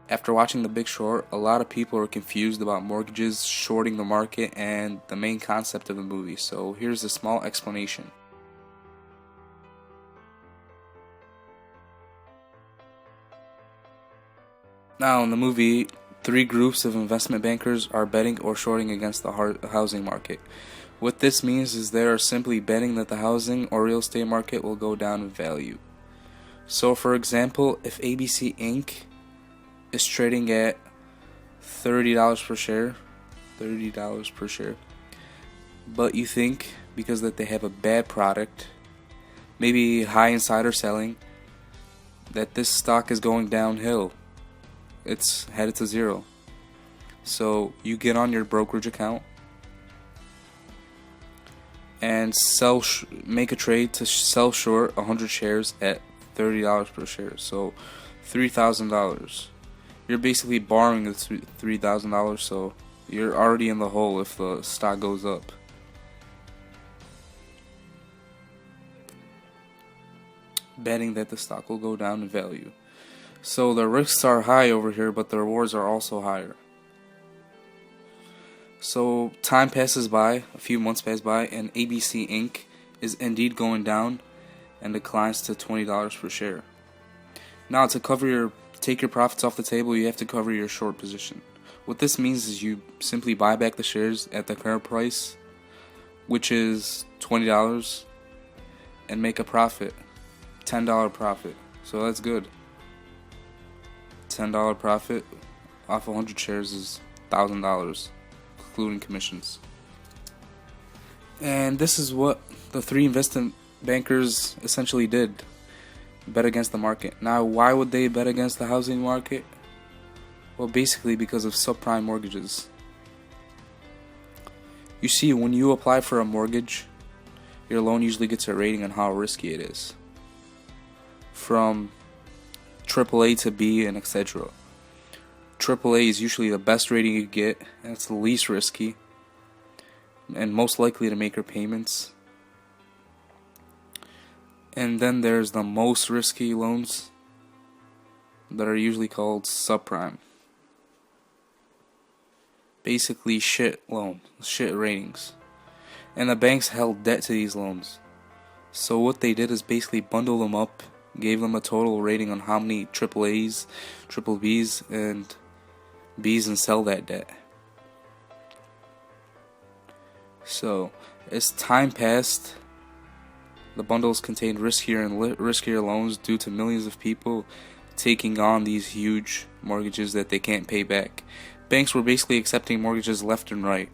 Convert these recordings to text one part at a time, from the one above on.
After watching The Big Short, a lot of people are confused about mortgages, shorting the market, and the main concept of the movie, so here's a small explanation. Now, in the movie, three groups of investment bankers are betting or shorting against the housing market. What this means is they are simply betting that the housing or real estate market will go down in value. So, for example, if ABC Inc. is trading at $30 per share, but you think because that they have a bad product, maybe high insider selling, that this stock is going downhill. It's headed to zero. So you get on your brokerage account and make a trade to sell short 100 shares at $30 per share. So $3,000. You're basically borrowing the $3,000, so you're already in the hole if the stock goes up. Betting that the stock will go down in value. So the risks are high over here, but the rewards are also higher. So time passes by, a few months pass by, and ABC Inc. is indeed going down and declines to $20 per share. Now, to take your profits off the table, you have to cover your short position. What this means is you simply buy back the shares at the current price, which is $20, and make a profit, $10 profit. So that's good. $10 profit off 100 shares is $1,000, including commissions. And this is what the three investment bankers essentially did: bet against the market. Now, why would they bet against the housing market? Well, basically because of subprime mortgages. You see, when you apply for a mortgage, your loan usually gets a rating on how risky it is, from AAA to B and etc. AAA is usually the best rating you get, and it's the least risky and most likely to make your payments. And then there's the most risky loans that are usually called subprime. Basically shit ratings. And the banks held debt to these loans. So what they did is basically bundle them up, gave them a total rating on how many AAAs, triple Bs, and Bs, and sell that debt. So, as time passed, the bundles contained riskier and riskier loans due to millions of people taking on these huge mortgages that they can't pay back. Banks were basically accepting mortgages left and right.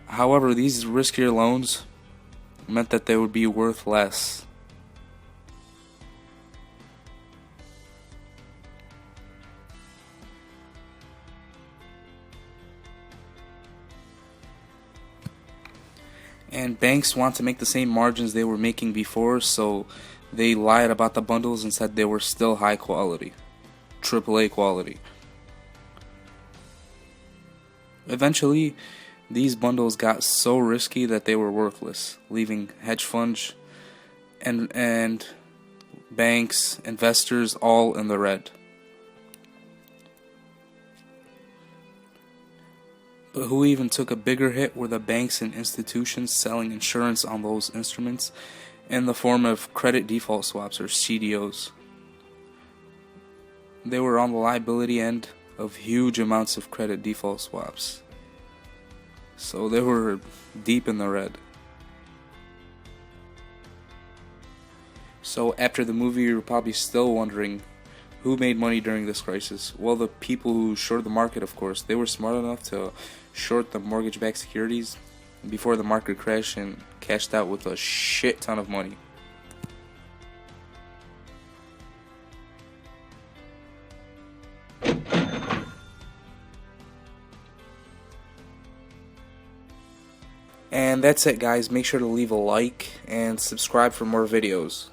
However, these riskier loans meant that they would be worth less. And banks want to make the same margins they were making before, so they lied about the bundles and said they were still high quality, AAA quality. Eventually, these bundles got so risky that they were worthless, leaving hedge funds and banks, investors all in the red. But who even took a bigger hit were the banks and institutions selling insurance on those instruments in the form of credit default swaps, or CDOs. They were on the liability end of huge amounts of credit default swaps. So they were deep in the red. So after the movie, you're probably still wondering who made money during this crisis. Well, the people who shorted the market, of course. They were smart enough to short the mortgage-backed securities before the market crashed and cashed out with a shit ton of money. And that's it, guys. Make sure to leave a like and subscribe for more videos.